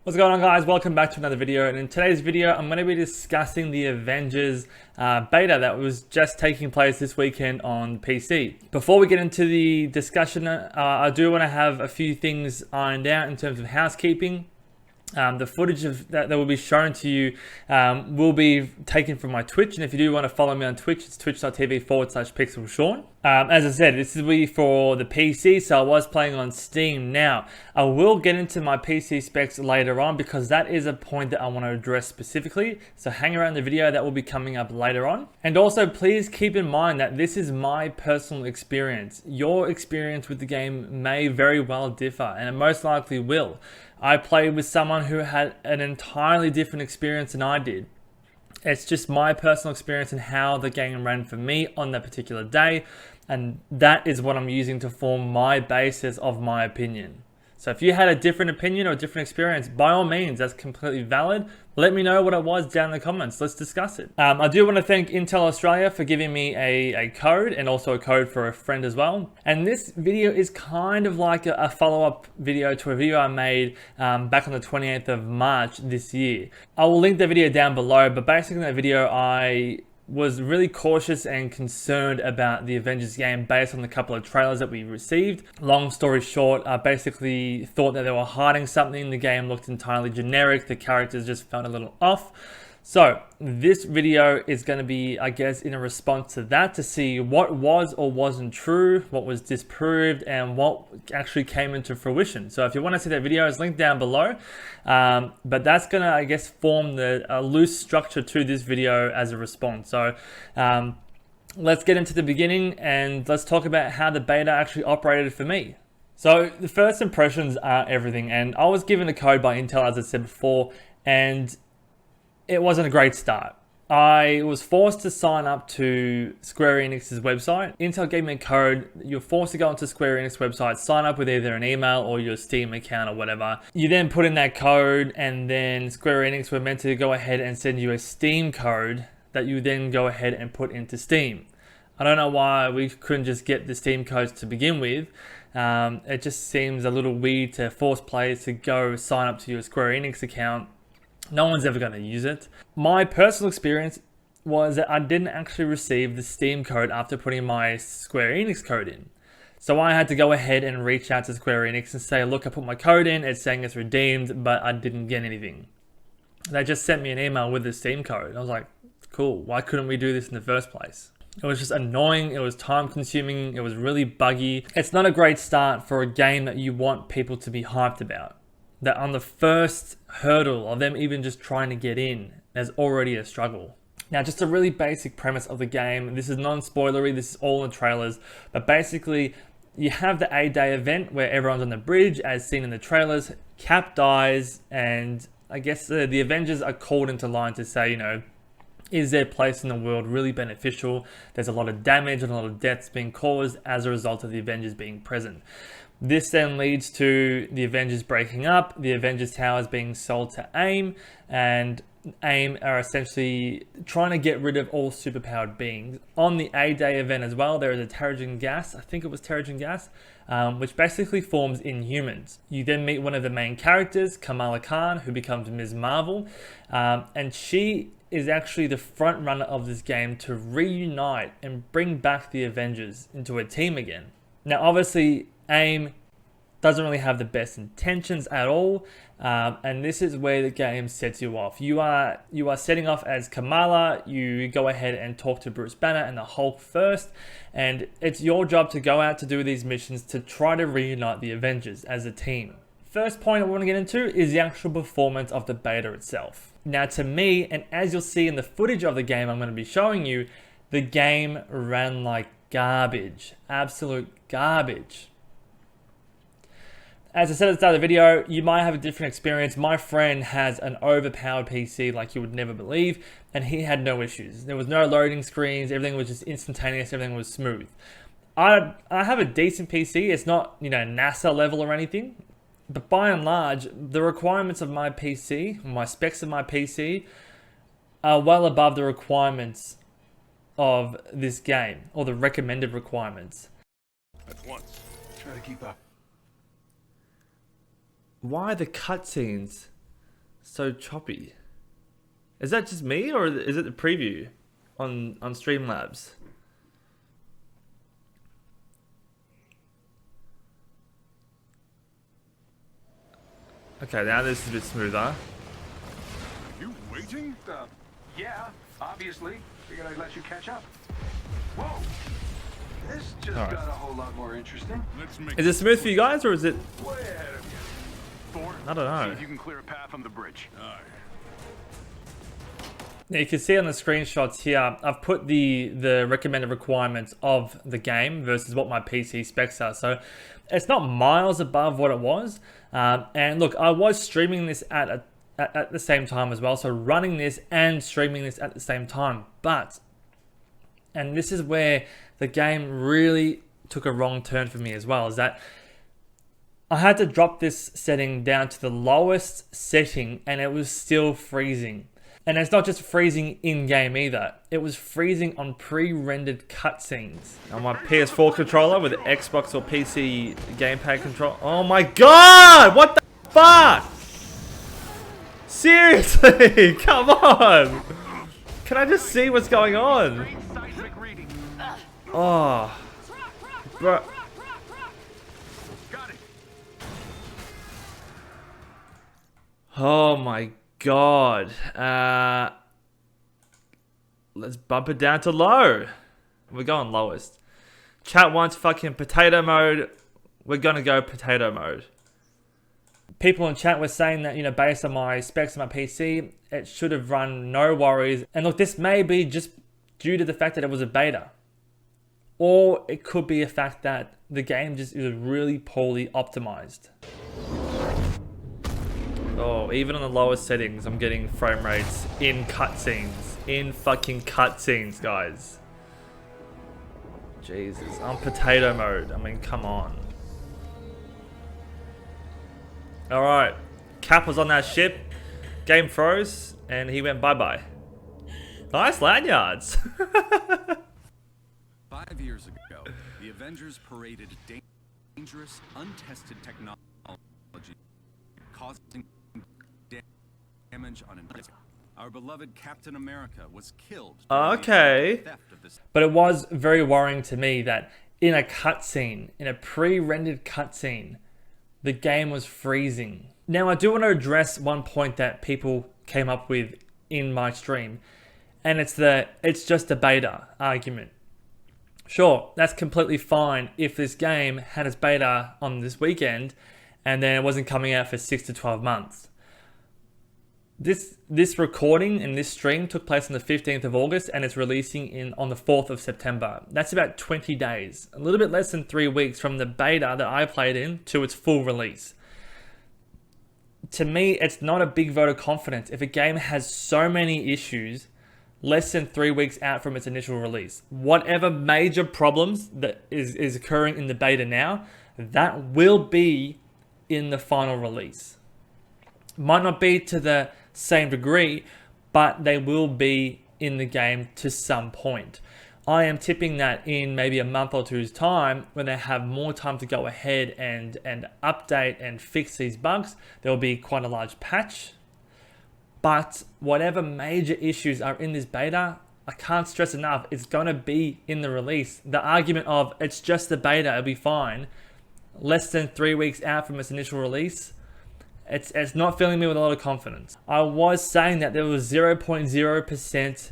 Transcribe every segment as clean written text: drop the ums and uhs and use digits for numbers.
What's going on, guys? Welcome back to another video, and in today's video I'm going to be discussing the Avengers beta that was just taking place this weekend on PC. Before we get into the discussion, I do want to have a few things ironed out in terms of housekeeping. The footage that will be shown to you will be taken from my Twitch, and if you do want to follow me on Twitch, it's twitch.tv/PixelSean. As I said, this is for the PC, so I was playing on Steam. Now, I will get into my PC specs later on because that is a point that I want to address specifically, so hang around the video, that will be coming up later on. And also, please keep in mind that this is my personal experience. Your experience with the game may very well differ, and it most likely will. I played with someone who had an entirely different experience than I did. It's just my personal experience and how the game ran for me on that particular day, and that is what I'm using to form my basis of my opinion. So if you had a different opinion or a different experience, by all means, that's completely valid. Let me know what it was down in the comments. Let's discuss it. I do want to thank Intel Australia for giving me a code, and also a code for a friend as well. And this video is kind of like a follow-up video to a video I made back on the 28th of March this year. I will link the video down below, but basically in that video I was really cautious and concerned about the Avengers game based on the couple of trailers that we received. Long story short, I basically thought that they were hiding something. The game looked entirely generic. The characters just felt a little off. So this video is going to be, I guess, in a response to that, to see what was or wasn't true, what was disproved, and what actually came into fruition. So if you want to see that video, it's linked down below. But that's going to, I guess, form a loose structure to this video as a response. So let's get into the beginning and let's talk about how the beta actually operated for me. So the first impressions are everything, and I was given a code by Intel, as I said before, and it wasn't a great start. I was forced to sign up to Square Enix's website. Intel gave me a code. You're forced to go onto Square Enix website, sign up with either an email or your Steam account or whatever. You then put in that code, and then Square Enix were meant to go ahead and send you a Steam code that you then go ahead and put into Steam. I don't know why we couldn't just get the Steam codes to begin with. It just seems a little weird to force players to go sign up to your Square Enix account. No one's ever going to use it. My personal experience was that I didn't actually receive the Steam code after putting my Square Enix code in. So I had to go ahead and reach out to Square Enix and say, look, I put my code in, it's saying it's redeemed, but I didn't get anything. They just sent me an email with the Steam code. I was like, cool, why couldn't we do this in the first place? It was just annoying, it was time consuming, it was really buggy. It's not a great start for a game that you want people to be hyped about. That on the first hurdle of them even just trying to get in, there's already a struggle. Now, just a really basic premise of the game. This is non-spoilery, this is all in the trailers, but basically you have the A-Day event where everyone's on the bridge as seen in the trailers. Cap dies, and I guess the Avengers are called into line to say, you know, is their place in the world really beneficial? There's a lot of damage and a lot of deaths being caused as a result of the Avengers being present. This then leads to the Avengers breaking up, the Avengers towers being sold to AIM, and AIM are essentially trying to get rid of all superpowered beings. On the A-Day event as well, there is a Terrigen gas, I think it was Terrigen gas, which basically forms Inhumans. You then meet one of the main characters, Kamala Khan, who becomes Ms. Marvel, and she is actually the front runner of this game to reunite and bring back the Avengers into a team again. Now, obviously, AIM doesn't really have the best intentions at all, and this is where the game sets you off. You are setting off as Kamala. You go ahead and talk to Bruce Banner and the Hulk first, and it's your job to go out to do these missions to try to reunite the Avengers as a team. First point I want to get into is the actual performance of the beta itself. Now, to me, and as you'll see in the footage of the game I'm going to be showing you, the game ran like garbage, absolute garbage. As I said at the start of the video, you might have a different experience. My friend has an overpowered PC like you would never believe, and he had no issues. There was no loading screens, everything was just instantaneous, everything was smooth. I have a decent PC, it's not, you know, NASA level or anything, but by and large, the requirements of my PC, my specs of my PC, are well above the requirements of this game, or the recommended requirements. At once. Try to keep up. Why the cutscenes so choppy. Is that just me, or is it the preview on Streamlabs? Okay, now this is a bit smoother. Are you waiting? Yeah, obviously. Figured I'd let you catch up. Whoa! This just All right. got a whole lot more interesting. Let's make Is it smooth for you guys, or is it? Way ahead of you. Thor, I don't know. see if you can clear a path on the bridge. Aye. Now you can see on the screenshots here, I've put the recommended requirements of the game versus what my PC specs are. So it's not miles above what it was. And look, I was streaming this at the same time as well. So running this and streaming this at the same time. But, and this is where the game really took a wrong turn for me as well, is that I had to drop this setting down to the lowest setting and it was still freezing. And it's not just freezing in-game either. It was freezing on pre-rendered cutscenes. On my PS4 controller with the Xbox or PC gamepad control. Oh my god! What the fuck? Seriously? Come on! Can I just see what's going on? Oh. Bro. Oh my god. Let's bump it down to low. We're going lowest. Chat wants fucking potato mode. We're gonna go potato mode. People in chat were saying that, you know, based on my specs on my PC, it should have run no worries. And look, this may be just due to the fact that it was a beta. Or it could be a fact that the game just is really poorly optimized. Oh, even on the lowest settings, I'm getting frame rates in cutscenes. In fucking cutscenes, guys. Jesus, I'm potato mode. I mean, come on. Alright, Cap was on that ship. Game froze, and he went bye-bye. Nice lanyards. 5 years ago, the Avengers paraded dangerous, untested technology, causing damage on an. Our beloved Captain America was killed. Okay. But it was very worrying to me that in a cutscene, in a pre-rendered cutscene, the game was freezing. Now, I do want to address one point that people came up with in my stream, and it's just a beta argument. Sure, that's completely fine if this game had its beta on this weekend and then it wasn't coming out for 6 to 12 months. This recording and this stream took place on the 15th of August and it's releasing on the 4th of September. That's about 20 days, a little bit less than 3 weeks from the beta that I played in to its full release. To me, it's not a big vote of confidence if a game has so many issues less than 3 weeks out from its initial release. Whatever major problems that is occurring in the beta now, that will be in the final release. Might not be to the same degree, but they will be in the game to some point. I am tipping that in maybe a month or two's time, when they have more time to go ahead and update and fix these bugs, there will be quite a large patch. But whatever major issues are in this beta, I can't stress enough, it's going to be in the release. The argument of it's just the beta, it'll be fine, less than 3 weeks out from its initial release, it's not filling me with a lot of confidence. I was saying that there was 0.0%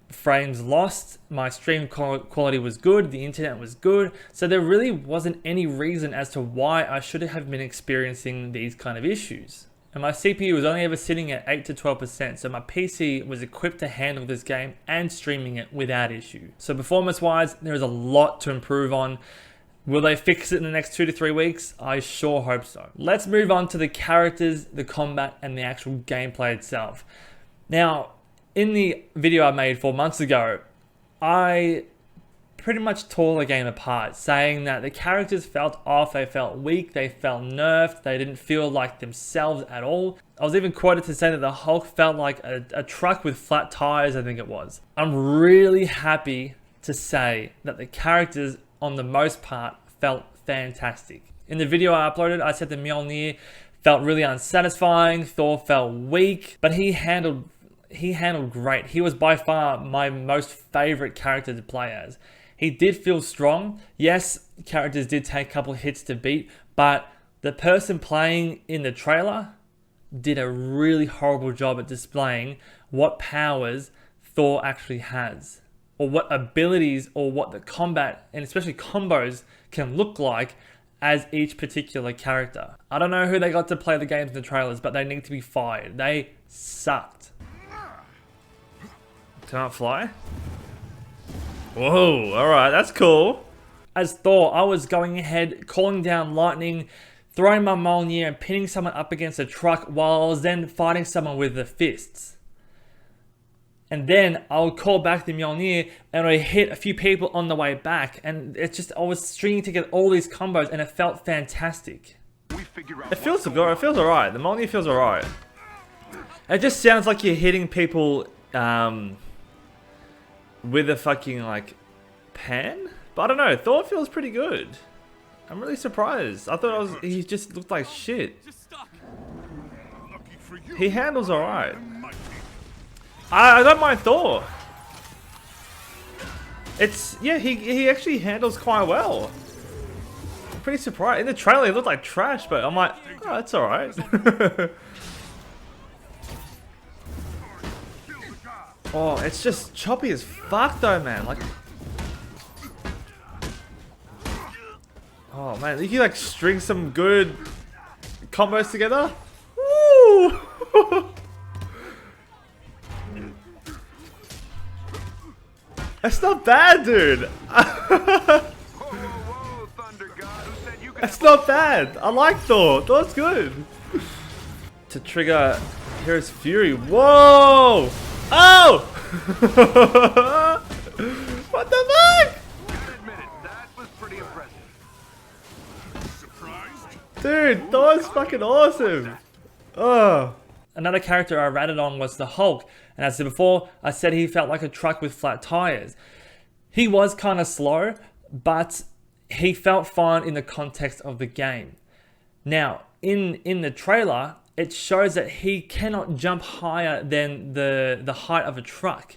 frames lost. My stream quality was good. The internet was good. So there really wasn't any reason as to why I should have been experiencing these kind of issues. And my CPU was only ever sitting at 8 to 12%. So my PC was equipped to handle this game and streaming it without issue. So performance wise, there is a lot to improve on. Will they fix it in the next 2 to 3 weeks? I sure hope so. Let's move on to the characters, the combat, and the actual gameplay itself. Now, in the video I made 4 months ago, I pretty much tore the game apart, saying that the characters felt off, they felt weak, they felt nerfed, they didn't feel like themselves at all. I was even quoted to say that the Hulk felt like a truck with flat tires, I think it was. I'm really happy to say that the characters, on the most part, felt fantastic. In the video I uploaded, I said the Mjolnir felt really unsatisfying. Thor felt weak, but he handled great. He was by far my most favorite character to play as. He did feel strong. Yes, characters did take a couple hits to beat, but the person playing in the trailer did a really horrible job at displaying what powers Thor actually has, or what abilities, or what the combat, and especially combos, can look like as each particular character. I don't know who they got to play the games in the trailers, but they need to be fired. They sucked. Can't fly? Whoa, alright, that's cool. As Thor, I was going ahead, calling down lightning, throwing my Mjolnir and pinning someone up against a truck while I was then fighting someone with the fists. And then I would call back the Mjolnir and I hit a few people on the way back. And it's just, I was stringing together all these combos and it felt fantastic. It feels good, it feels alright. The Mjolnir feels alright. It just sounds like you're hitting people with a fucking like pan, but I don't know. Thor feels pretty good. I'm really surprised. I thought he just looked like shit. He handles alright. I don't mind Thor. He actually handles quite well. I'm pretty surprised. In the trailer he looked like trash, but I'm like, oh, that's alright. Oh, it's just choppy as fuck though, man. Like, oh man, you can like string some good combos together. Woo! That's not bad, dude. That's not bad. I like Thor. Thor's good. To trigger Hero's Fury. Whoa! Oh! What the fuck? That was pretty impressive. Dude, Thor's fucking awesome. Oh. Another character I ratted on was the Hulk. And as I said before, I said he felt like a truck with flat tires. He was kind of slow, but he felt fine in the context of the game. Now, in the trailer, it shows that he cannot jump higher than the height of a truck.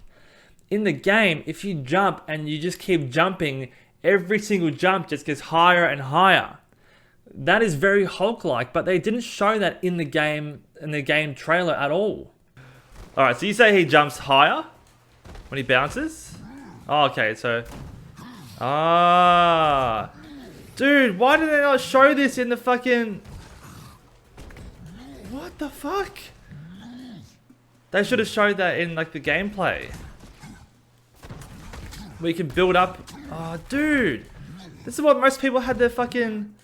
In the game, if you jump and you just keep jumping, every single jump just gets higher and higher. That is very Hulk-like, but they didn't show that in the game trailer at all. Alright, so you say he jumps higher when he bounces? Oh, okay, so... Ah... Dude, why did they not show this in the fucking... What the fuck? They should have showed that in like the gameplay. We can build up... Oh, dude! This is what most people had their fucking...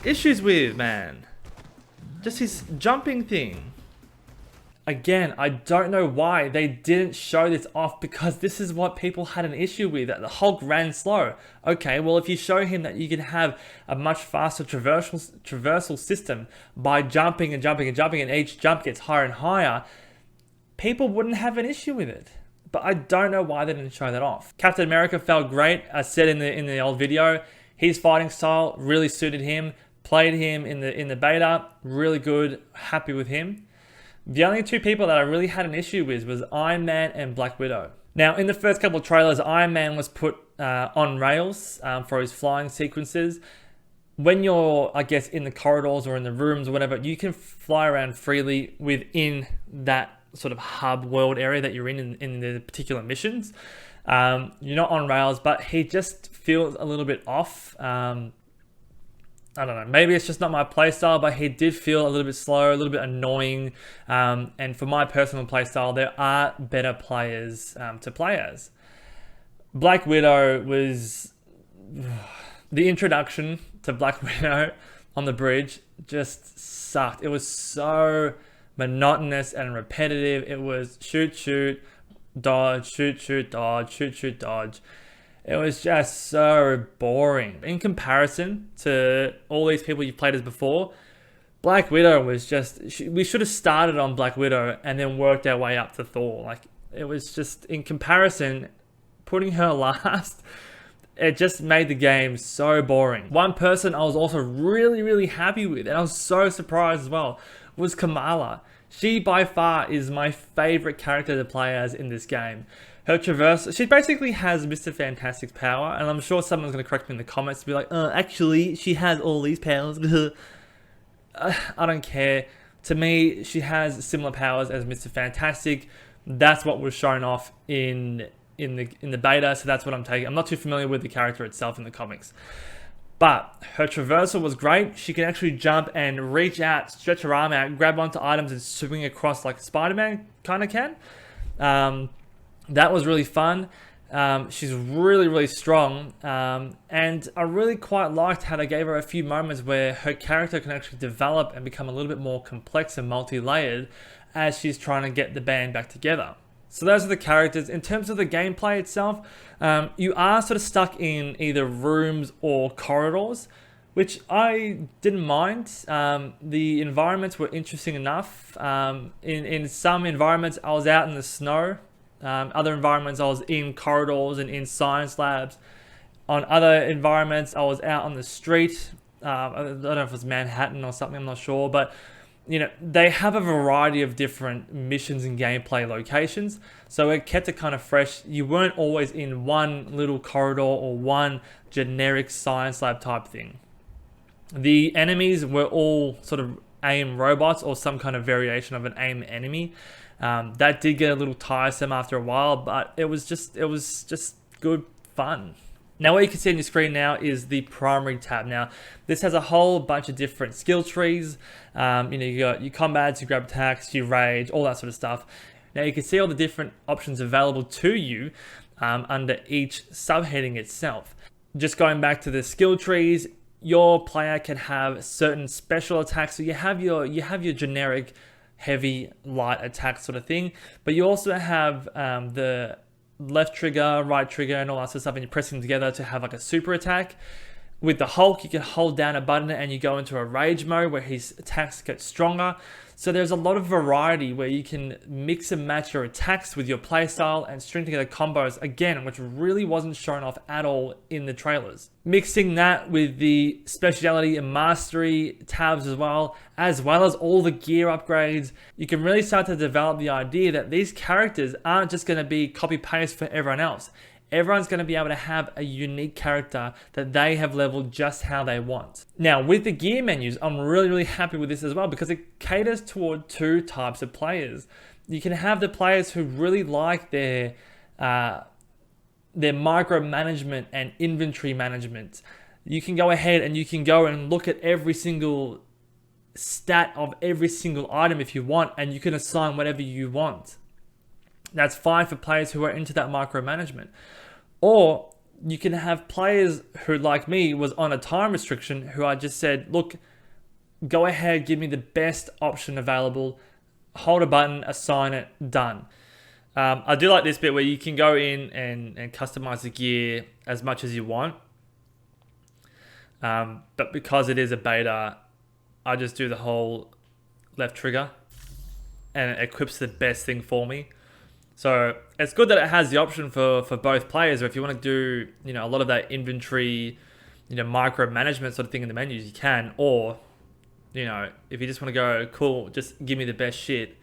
issues with, man. Just his jumping thing. Again, I don't know why they didn't show this off, because this is what people had an issue with, that the Hulk ran slow. Okay, well if you show him that you can have a much faster traversal system by jumping and jumping and jumping, and each jump gets higher and higher, people wouldn't have an issue with it. But I don't know why they didn't show that off. Captain America felt great. I said in the old video, his fighting style really suited him. Played him in the beta, really good, happy with him. The only two people that I really had an issue with was Iron Man and Black Widow. Now, in the first couple of trailers, Iron Man was put on rails for his flying sequences. When you're, I guess, in the corridors or in the rooms or whatever, you can fly around freely within that sort of hub world area that you're in the particular missions. You're not on rails, but he just feels a little bit off. I don't know, maybe it's just not my playstyle, but he did feel a little bit slow, a little bit annoying. And for my personal playstyle, there are better players to play as. Black Widow was... The introduction to Black Widow on the bridge just sucked. It was so monotonous and repetitive. It was shoot, shoot, dodge, shoot, shoot, dodge, shoot, shoot, dodge. It was just so boring. In comparison to all these people you've played as before, Black Widow was just... We should have started on Black Widow and then worked our way up to Thor. Like, it was just, in comparison, putting her last, it just made the game so boring. One person I was also really happy with, and I was so surprised as well, was Kamala. She by far is my favorite character to play as in this game. Her traverse, she basically has Mr. Fantastic's power, and I'm sure someone's going to correct me in the comments to be like, actually, she has all these powers. I don't care. To me, she has similar powers as Mr. Fantastic. That's what was shown off in the beta, so that's what I'm taking. I'm not too familiar with the character itself in the comics. But her traversal was great. She can actually jump and reach out, stretch her arm out, grab onto items and swing across like Spider-Man kind of can. That was really fun. She's really strong. And I really quite liked how they gave her a few moments where her character can actually develop and become a little bit more complex and multi-layered as she's trying to get the band back together. So those are the characters. In terms of the gameplay itself, you are sort of stuck in either rooms or corridors, which I didn't mind. The environments were interesting enough. In some environments, I was out in the snow. Other environments, I was in corridors and in science labs. On other environments, I was out on the street. I don't know if it was Manhattan or something, I'm not sure. But you know, they have a variety of different missions and gameplay locations, so it kept it kind of fresh. You weren't always in one little corridor or one generic science lab type thing. The enemies were all sort of AIM robots or some kind of variation of an AIM enemy. That did get a little tiresome after a while, but it was just good fun. Now what you can see on your screen now is the primary tab. Now this has a whole bunch of different skill trees. You got your combats, your grab attacks, your rage, all that sort of stuff. Now you can see all the different options available to you under each subheading itself. Just going back to the skill trees, your player can have certain special attacks. So you have your generic heavy, light attack sort of thing, but you also have the left trigger, right trigger, and all that sort of stuff, and you're pressing them together to have like a super attack. With the Hulk, you can hold down a button and you go into a rage mode where his attacks get stronger. So there's a lot of variety where you can mix and match your attacks with your playstyle and string together combos, again, which really wasn't shown off at all in the trailers. Mixing that with the speciality and mastery tabs as well as all the gear upgrades, you can really start to develop the idea that these characters aren't just going to be copy-paste for everyone else. Everyone's going to be able to have a unique character that they have leveled just how they want. Now, with the gear menus, I'm really happy with this as well because it caters toward two types of players. You can have the players who really like their micromanagement and inventory management. You can go ahead and you can go and look at every single stat of every single item if you want, and you can assign whatever you want. That's fine for players who are into that micromanagement. Or you can have players who, like me, was on a time restriction, who I just said, look, go ahead, give me the best option available, hold a button, assign it, done. I do like this bit where you can go in and customize the gear as much as you want. But because it is a beta, I just do the whole left trigger and it equips the best thing for me. So it's good that it has the option for both players, or if you want to do, a lot of that inventory, micromanagement sort of thing in the menus, you can. Or, if you just want to go, cool, just give me the best shit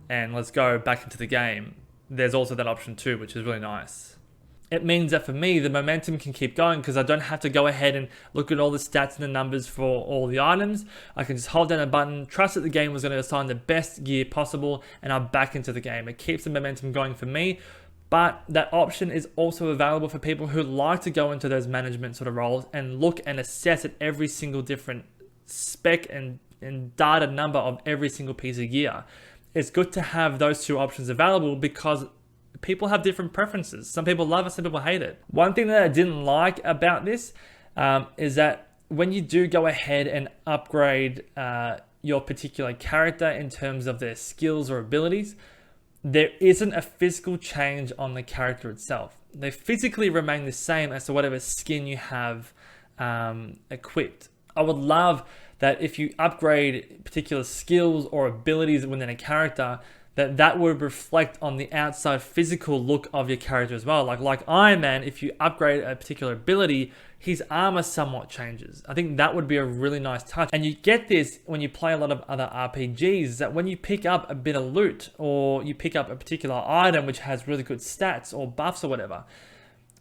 and let's go back into the game, there's also that option too, which is really nice. It means that for me, the momentum can keep going because I don't have to go ahead and look at all the stats and the numbers for all the items. I can just hold down a button, trust that the game was going to assign the best gear possible, and I'm back into the game. It keeps the momentum going for me, but that option is also available for people who like to go into those management sort of roles and look and assess at every single different spec and data number of every single piece of gear. It's good to have those two options available because people have different preferences. Some people love it, some people hate it. One thing that I didn't like about this is that when you do go ahead and upgrade your particular character in terms of their skills or abilities, there isn't a physical change on the character itself. They physically remain the same as to whatever skin you have equipped. I would love that if you upgrade particular skills or abilities within a character, that would reflect on the outside physical look of your character as well. Like Iron Man, if you upgrade a particular ability, his armor somewhat changes. I think that would be a really nice touch. And you get this when you play a lot of other RPGs, that when you pick up a bit of loot or you pick up a particular item which has really good stats or buffs or whatever,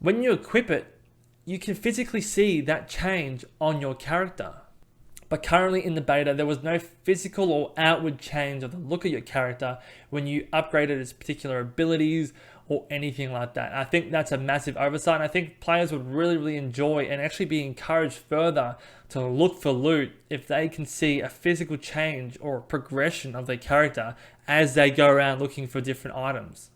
when you equip it, you can physically see that change on your character. But currently in the beta, there was no physical or outward change of the look of your character when you upgraded its particular abilities or anything like that. I think that's a massive oversight. And I think players would really, really enjoy and actually be encouraged further to look for loot if they can see a physical change or progression of their character as they go around looking for different items.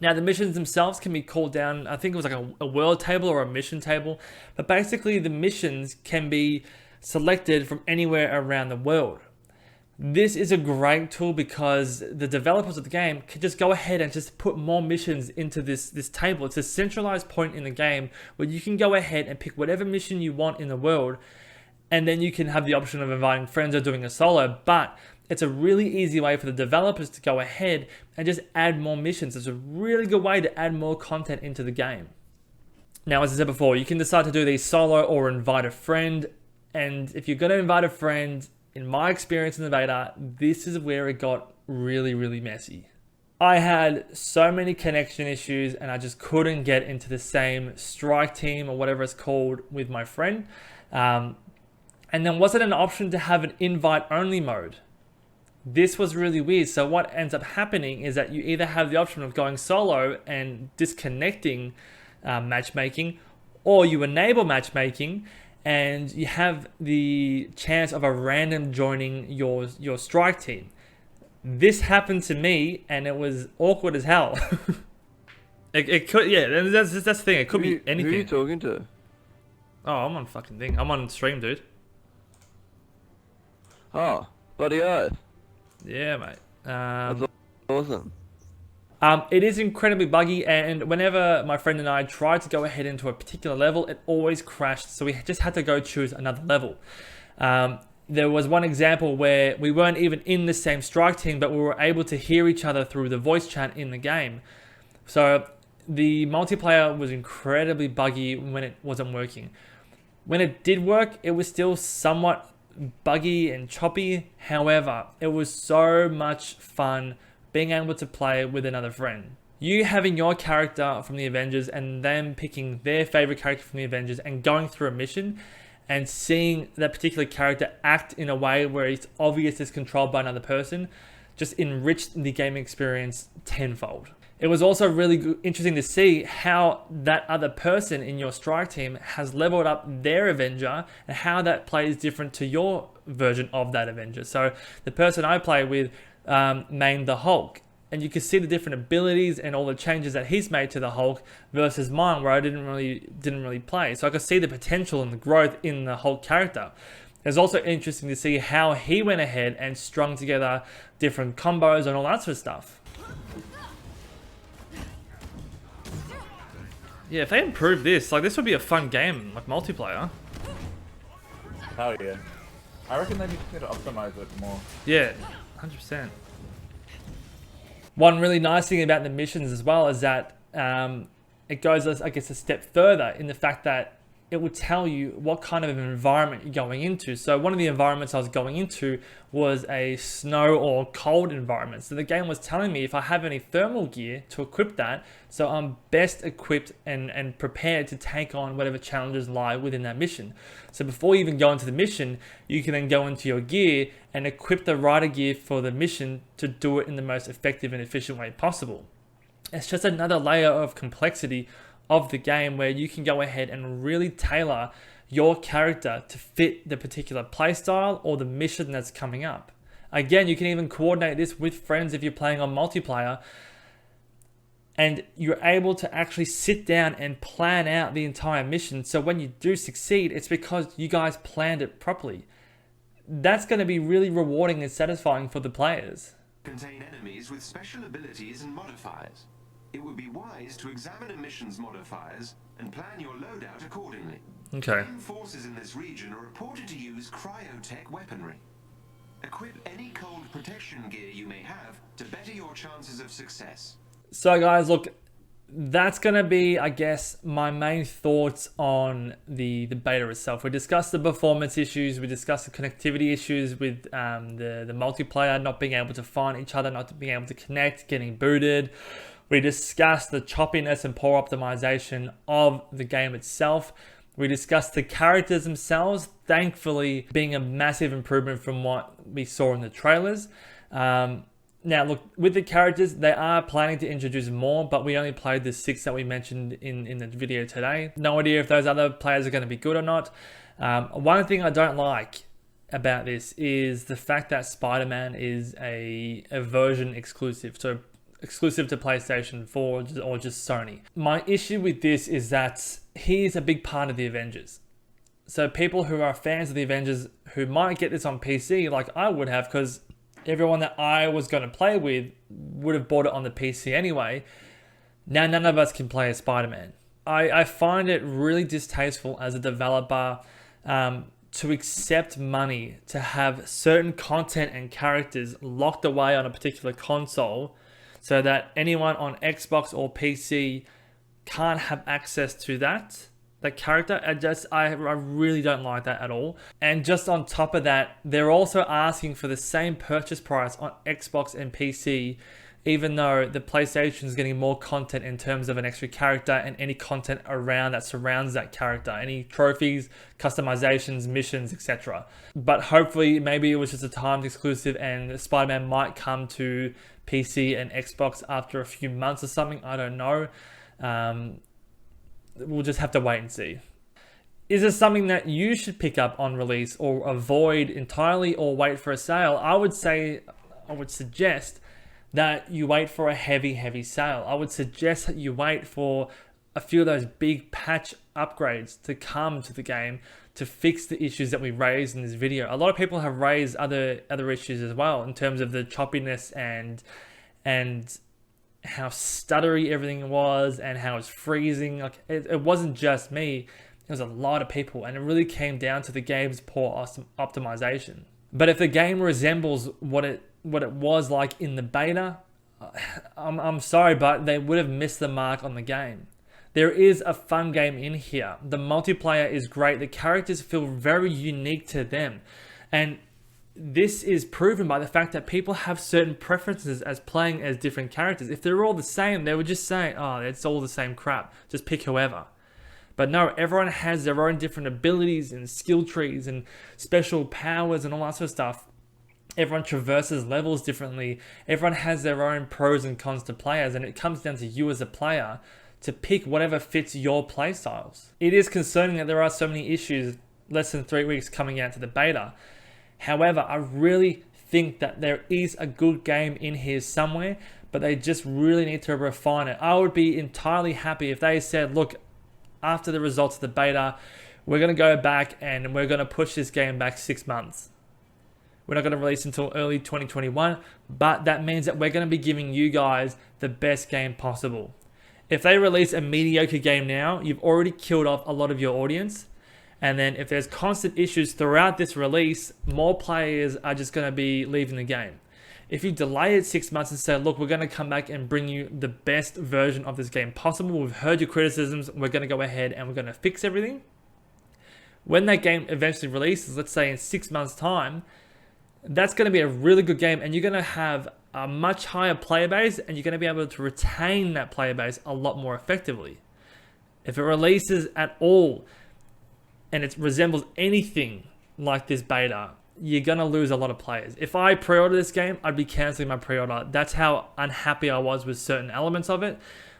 Now, the missions themselves can be called down, I think it was like a world table or a mission table, but basically the missions can be selected from anywhere around the world. This is a great tool because the developers of the game can just go ahead and just put more missions into this table. It's a centralized point in the game where you can go ahead and pick whatever mission you want in the world, and then you can have the option of inviting friends or doing a solo, but it's a really easy way for the developers to go ahead and just add more missions. It's a really good way to add more content into the game. Now, as I said before, you can decide to do these solo or invite a friend. And if you're going to invite a friend, in my experience in the beta, this is where it got really, really messy. I had so many connection issues and I just couldn't get into the same strike team or whatever it's called with my friend. And then wasn't an option to have an invite only mode. This was really weird. So what ends up happening is that you either have the option of going solo and disconnecting matchmaking, or you enable matchmaking and you have the chance of a random joining your strike team. This happened to me and it was awkward as hell. it could, yeah, that's the thing. It could be anything. Who are you talking to? Oh, I'm on fucking thing. I'm on stream, dude. Oh, bloody oath. Yeah, mate. That's awesome. It is incredibly buggy, and whenever my friend and I tried to go ahead into a particular level, it always crashed, so we just had to go choose another level. There was one example where we weren't even in the same strike team, but we were able to hear each other through the voice chat in the game. So the multiplayer was incredibly buggy when it wasn't working. When it did work, it was still somewhat buggy and choppy. However, it was so much fun being able to play with another friend. You having your character from the Avengers and them picking their favorite character from the Avengers and going through a mission and seeing that particular character act in a way where it's obvious it's controlled by another person just enriched the gaming experience tenfold. It was also really interesting to see how that other person in your strike team has leveled up their Avenger and how that plays different to your version of that Avenger. So the person I play with named the Hulk, and you can see the different abilities and all the changes that he's made to the Hulk versus mine, where I didn't really play. So I could see the potential and the growth in the Hulk character. It's also interesting to see how he went ahead and strung together different combos and all that sort of stuff. Yeah, if they improve this, like, this would be a fun game, like multiplayer. Hell yeah. I reckon they need to optimize it more. Yeah, 100%. One really nice thing about the missions as well is that it goes, I guess, a step further in the fact that it will tell you what kind of environment you're going into. So one of the environments I was going into was a snow or cold environment. So the game was telling me if I have any thermal gear to equip that, so I'm best equipped and prepared to take on whatever challenges lie within that mission. So before you even go into the mission, you can then go into your gear and equip the rider gear for the mission to do it in the most effective and efficient way possible. It's just another layer of complexity of the game where you can go ahead and really tailor your character to fit the particular playstyle or the mission that's coming up. Again, you can even coordinate this with friends if you're playing on multiplayer, and you're able to actually sit down and plan out the entire mission. So when you do succeed, it's because you guys planned it properly. That's going to be really rewarding and satisfying for the players. Contain enemies with special abilities and modifiers. It would be wise to examine a mission's modifiers and plan your loadout accordingly. Okay. Forces in this region are reported to use cryotech weaponry. Equip any cold protection gear you may have to better your chances of success. So guys, look, that's going to be, I guess, my main thoughts on the beta itself. We discussed the performance issues, we discussed the connectivity issues with the multiplayer, not being able to find each other, not being able to connect, getting booted. We discussed the choppiness and poor optimization of the game itself. We discussed the characters themselves, thankfully being a massive improvement from what we saw in the trailers. Now, look, with the characters, they are planning to introduce more, but we only played the 6 that we mentioned in the video today. No idea if those other players are going to be good or not. One thing I don't like about this is the fact that Spider-Man is a version exclusive, so exclusive to PlayStation 4 or just Sony. My issue with this is that he is a big part of the Avengers. So people who are fans of the Avengers who might get this on PC, like I would have, because everyone that I was going to play with would have bought it on the PC anyway. Now none of us can play as Spider-Man. I find it really distasteful as a developer to accept money to have certain content and characters locked away on a particular console so that anyone on Xbox or PC can't have access to that character. I really don't like that at all. And just on top of that, they're also asking for the same purchase price on Xbox and PC, even though the PlayStation is getting more content in terms of an extra character and any content around that surrounds that character, any trophies, customizations, missions, etc. But hopefully, maybe it was just a timed exclusive and Spider-Man might come to PC and Xbox after a few months or something. I don't know. We'll just have to wait and see. Is this something that you should pick up on release or avoid entirely or wait for a sale? I would suggest that you wait for a heavy sale. I would suggest that you wait for a few of those big patch upgrades to come to the game to fix the issues that we raised in this video. A lot of people have raised other issues as well in terms of the choppiness and how stuttery everything was and how it's freezing. Like it wasn't just me, it was a lot of people, and it really came down to the game's poor optimization. But if the game resembles what it was like in the beta, I'm sorry, but they would have missed the mark on the game. There is a fun game in here. The multiplayer is great. The characters feel very unique to them. And this is proven by the fact that people have certain preferences as playing as different characters. If they're all the same, they would just say, oh, it's all the same crap. Just pick whoever. But no, everyone has their own different abilities and skill trees and special powers and all that sort of stuff. Everyone traverses levels differently. Everyone has their own pros and cons to players, and it comes down to you as a player to pick whatever fits your play styles. It is concerning that there are so many issues less than 3 weeks coming out to the beta. However, I really think that there is a good game in here somewhere, but they just really need to refine it. I would be entirely happy if they said, look, after the results of the beta, we're going to go back and we're going to push this game back 6 months. We're not going to release until early 2021, but that means that we're going to be giving you guys the best game possible. If they release a mediocre game now, you've already killed off a lot of your audience. And then if there's constant issues throughout this release, more players are just going to be leaving the game. If you delay it 6 months and say, look, we're going to come back and bring you the best version of this game possible. We've heard your criticisms. We're going to go ahead and we're going to fix everything. When that game eventually releases, let's say in 6 months' time, that's going to be a really good game, and you're going to have a much higher player base, and you're going to be able to retain that player base a lot more effectively. If it releases at all and it resembles anything like this beta, you're going to lose a lot of players. If I pre-order this game, I'd be canceling my pre-order. That's how unhappy I was with certain elements of it.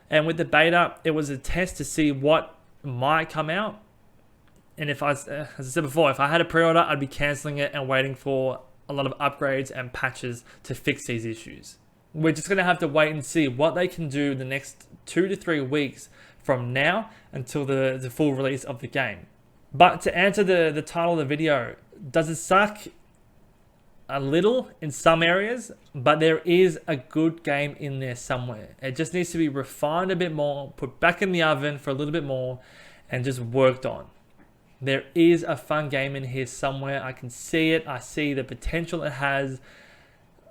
And with the beta, it was a test to see what might come out. And if as I said before, if I had a pre-order, I'd be canceling it and waiting for a lot of upgrades and patches to fix these issues. We're just going to have to wait and see what they can do the next 2 to 3 weeks from now until the full release of the game. But to answer the title of the video, does it suck? A little in some areas, but there is a good game in there somewhere. It just needs to be refined a bit more, put back in the oven for a little bit more, and just worked on. There is a fun game in here somewhere. I can see it. I see the potential it has,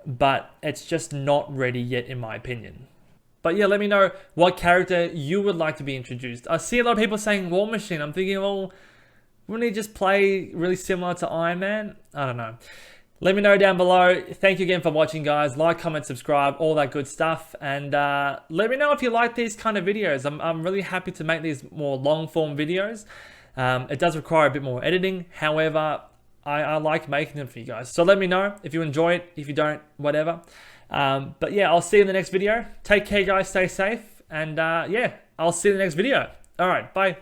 but it's just not ready yet in my opinion. But yeah, let me know what character you would like to be introduced. I see a lot of people saying War Machine. I'm thinking, well, wouldn't he just play really similar to Iron Man? I don't know. Let me know down below. Thank you again for watching, guys. Like, comment, subscribe, all that good stuff. And let me know if you like these kind of videos. I'm really happy to make these more long form videos. It does require a bit more editing. However, I like making them for you guys. So let me know if you enjoy it. If you don't, whatever. But yeah, I'll see you in the next video. Take care, guys. Stay safe. And yeah, I'll see you in the next video. All right, bye.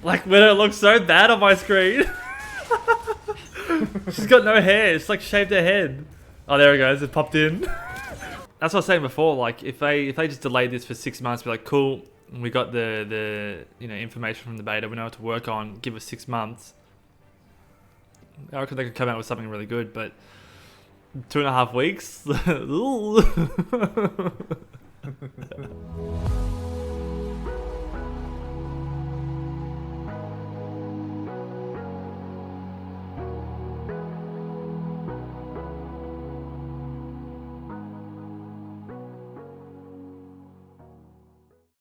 Like, when it looks so bad on my screen. She's got no hair. It's like shaved her head. Oh, there it goes. It popped in. That's what I was saying before. Like, if they just delayed this for 6 months, be like, cool, we got the information from the beta. We know what to work on. Give us 6 months. I reckon they could come out with something really good, but 2.5 weeks.